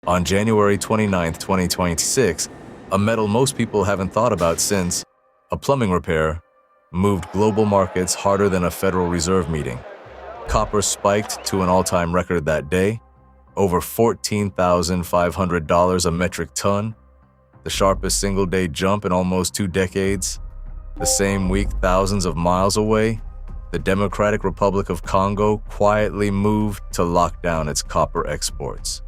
On January 29, 2026, a metal most people haven't thought about since, a plumbing repair, moved global markets harder than a Federal Reserve meeting. Copper spiked to an all-time record that day, over $14,500 a metric ton, the sharpest single-day jump in almost 2 decades. The same week, thousands of miles away, the Democratic Republic of Congo quietly moved to lock down its copper exports.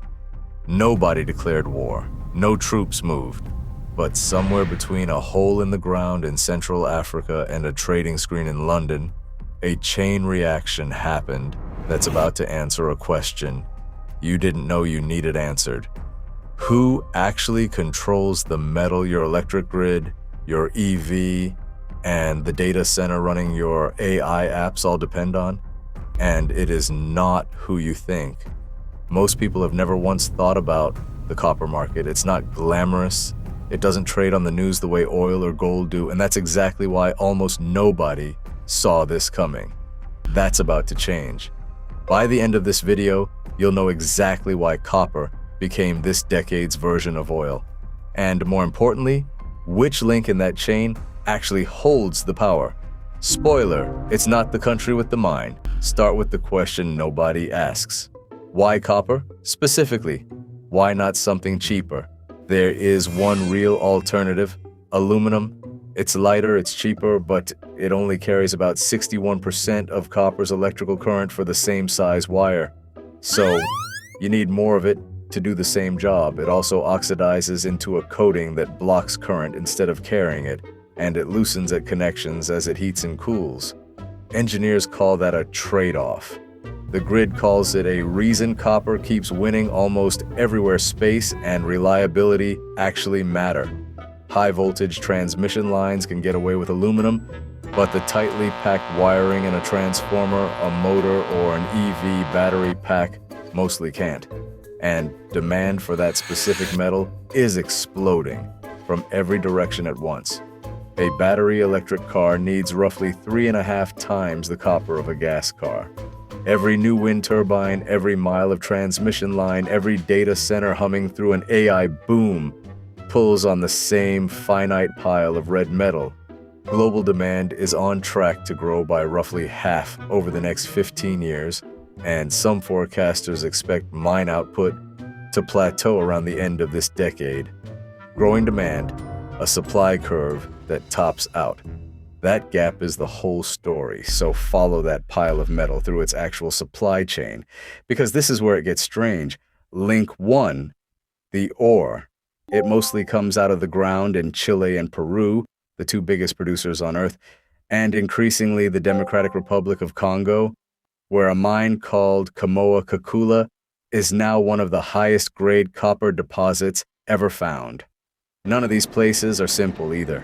Nobody declared war, no troops moved, but somewhere between a hole in the ground in Central Africa and a trading screen in London, a chain reaction happened that's about to answer a question you didn't know you needed answered. Who actually controls the metal your electric grid, your EV, and the data center running your AI apps all depend on? And it is not who you think. Most people have never once thought about the copper market. It's not glamorous. It doesn't trade on the news the way oil or gold do, and that's exactly why almost nobody saw this coming. That's about to change. By the end of this video, you'll know exactly why copper became this decade's version of oil. And more importantly, which link in that chain actually holds the power. Spoiler, it's not the country with the mine. Start with the question nobody asks. Why copper? Specifically, why not something cheaper? There is one real alternative, aluminum. It's lighter, it's cheaper, but it only carries about 61% of copper's electrical current for the same size wire. So, you need more of it to do the same job. It also oxidizes into a coating that blocks current instead of carrying it, and it loosens at connections as it heats and cools. Engineers call that a trade-off. The grid calls it a reason copper keeps winning almost everywhere space and reliability actually matter. High-voltage transmission lines can get away with aluminum, but the tightly packed wiring in a transformer, a motor, or an EV battery pack mostly can't. And demand for that specific metal is exploding from every direction at once. A battery electric car needs roughly 3.5 times the copper of a gas car. Every new wind turbine, every mile of transmission line, every data center humming through an AI boom pulls on the same finite pile of red metal. Global demand is on track to grow by roughly half over the next 15 years, and some forecasters expect mine output to plateau around the end of this decade. Growing demand, a supply curve that tops out. That gap is the whole story, so follow that pile of metal through its actual supply chain, because this is where it gets strange. Link 1, the ore. It mostly comes out of the ground in Chile and Peru, the 2 biggest producers on Earth, and increasingly the Democratic Republic of Congo, where a mine called Kamoa-Kakula is now one of the highest grade copper deposits ever found. None of these places are simple either.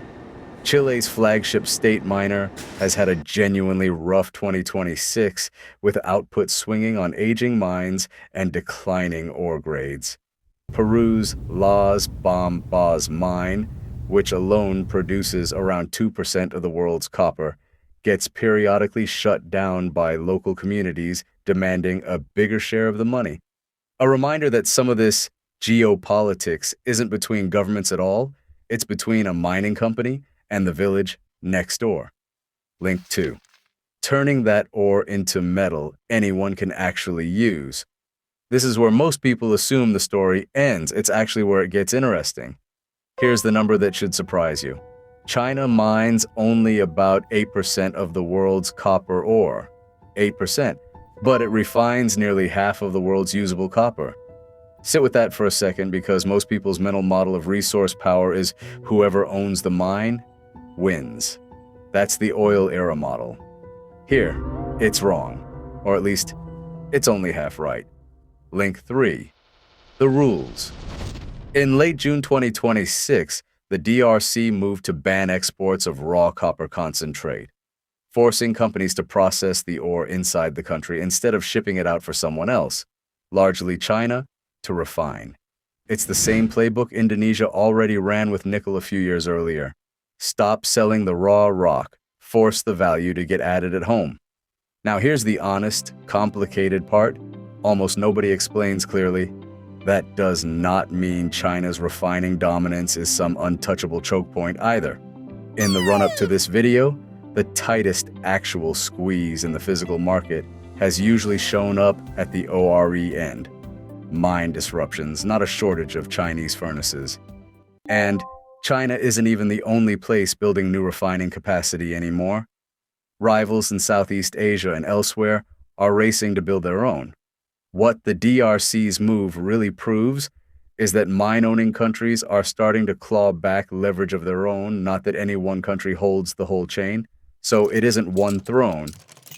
Chile's flagship state miner has had a genuinely rough 2026, with output swinging on aging mines and declining ore grades. Peru's Las Bambas mine, which alone produces around 2% of the world's copper, gets periodically shut down by local communities demanding a bigger share of the money. A reminder that some of this geopolitics isn't between governments at all, it's between a mining company and the village next door. Link 2. Turning that ore into metal anyone can actually use. This is where most people assume the story ends. It's actually where it gets interesting. Here's the number that should surprise you. China mines only about 8% of the world's copper ore. 8%. But it refines nearly half of the world's usable copper. Sit with that for a second, because most people's mental model of resource power is whoever owns the mine wins. That's the oil era model. Here, it's wrong. Or at least, it's only half right. Link 3. The rules. In late June 2026, the DRC moved to ban exports of raw copper concentrate, forcing companies to process the ore inside the country instead of shipping it out for someone else, largely China, to refine. It's the same playbook Indonesia already ran with nickel a few years earlier. Stop selling the raw rock, force the value to get added at home. Now here's the honest, complicated part almost nobody explains clearly. That does not mean China's refining dominance is some untouchable choke point either. In the run-up to this video, the tightest actual squeeze in the physical market has usually shown up at the ORE end. Mine disruptions, not a shortage of Chinese furnaces. And China isn't even the only place building new refining capacity anymore. Rivals in Southeast Asia and elsewhere are racing to build their own. What the DRC's move really proves is that mine-owning countries are starting to claw back leverage of their own, not that any one country holds the whole chain. So it isn't one throne,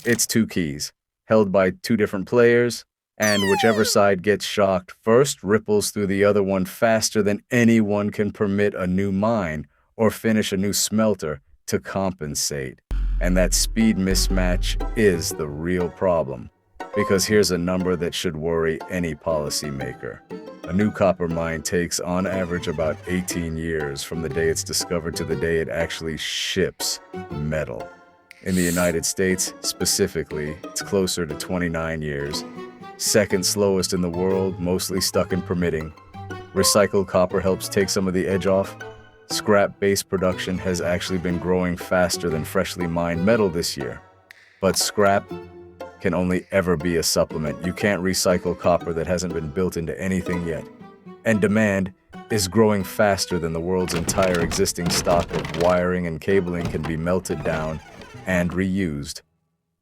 it's two keys, held by two different players, and whichever side gets shocked first ripples through the other one faster than anyone can permit a new mine or finish a new smelter to compensate. And that speed mismatch is the real problem. Because here's a number that should worry any policymaker. A new copper mine takes, on average, about 18 years from the day it's discovered to the day it actually ships metal. In the United States, specifically, it's closer to 29 years. Second slowest in the world, mostly stuck in permitting. Recycled copper helps take some of the edge off. Scrap-based production has actually been growing faster than freshly mined metal this year. But scrap can only ever be a supplement. You can't recycle copper that hasn't been built into anything yet. And demand is growing faster than the world's entire existing stock of wiring and cabling can be melted down and reused.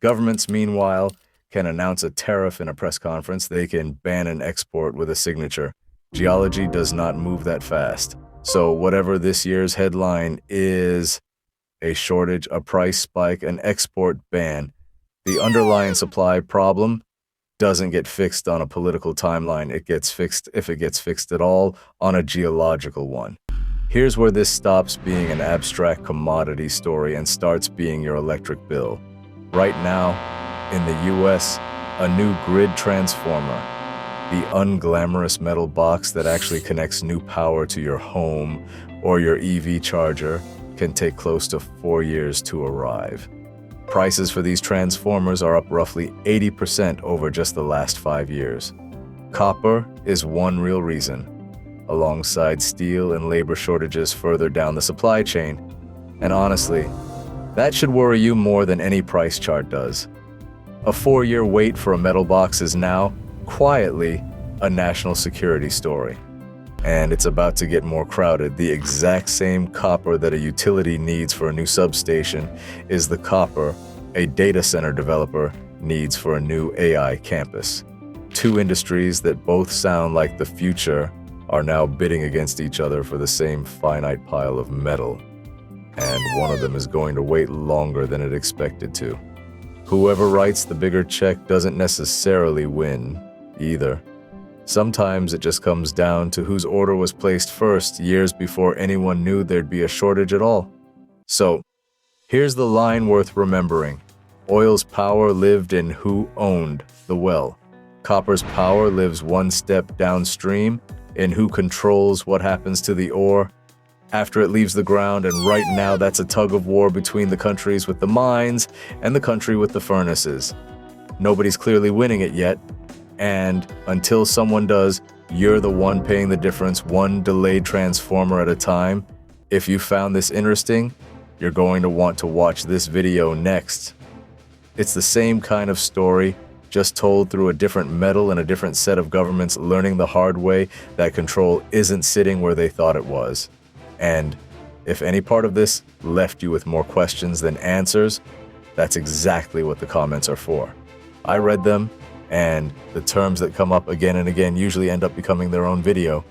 Governments, meanwhile, can announce a tariff in a press conference. They can ban an export with a signature. Geology does not move that fast. So whatever this year's headline is, a shortage, a price spike, an export ban, the underlying supply problem doesn't get fixed on a political timeline. It gets fixed, if it gets fixed at all, on a geological one. Here's where this stops being an abstract commodity story and starts being your electric bill. Right now, in the US, a new grid transformer, the unglamorous metal box that actually connects new power to your home or your EV charger, can take close to 4 years to arrive. Prices for these transformers are up roughly 80% over just the last 5 years. Copper is one real reason, alongside steel and labor shortages further down the supply chain. And honestly, that should worry you more than any price chart does. A 4-year wait for a metal box is now, quietly, a national security story. And it's about to get more crowded. The exact same copper that a utility needs for a new substation is the copper a data center developer needs for a new AI campus. Two industries that both sound like the future are now bidding against each other for the same finite pile of metal. And one of them is going to wait longer than it expected to. Whoever writes the bigger check doesn't necessarily win, either. Sometimes it just comes down to whose order was placed first years before anyone knew there'd be a shortage at all. So, here's the line worth remembering. Oil's power lived in who owned the well. Copper's power lives one step downstream in who controls what happens to the ore after it leaves the ground, and right now that's a tug-of-war between the countries with the mines and the country with the furnaces. Nobody's clearly winning it yet, and until someone does, you're the one paying the difference, one delayed transformer at a time. If you found this interesting, you're going to want to watch this video next. It's the same kind of story, just told through a different metal and a different set of governments learning the hard way that control isn't sitting where they thought it was. And if any part of this left you with more questions than answers, that's exactly what the comments are for. I read them, and the terms that come up again and again usually end up becoming their own video.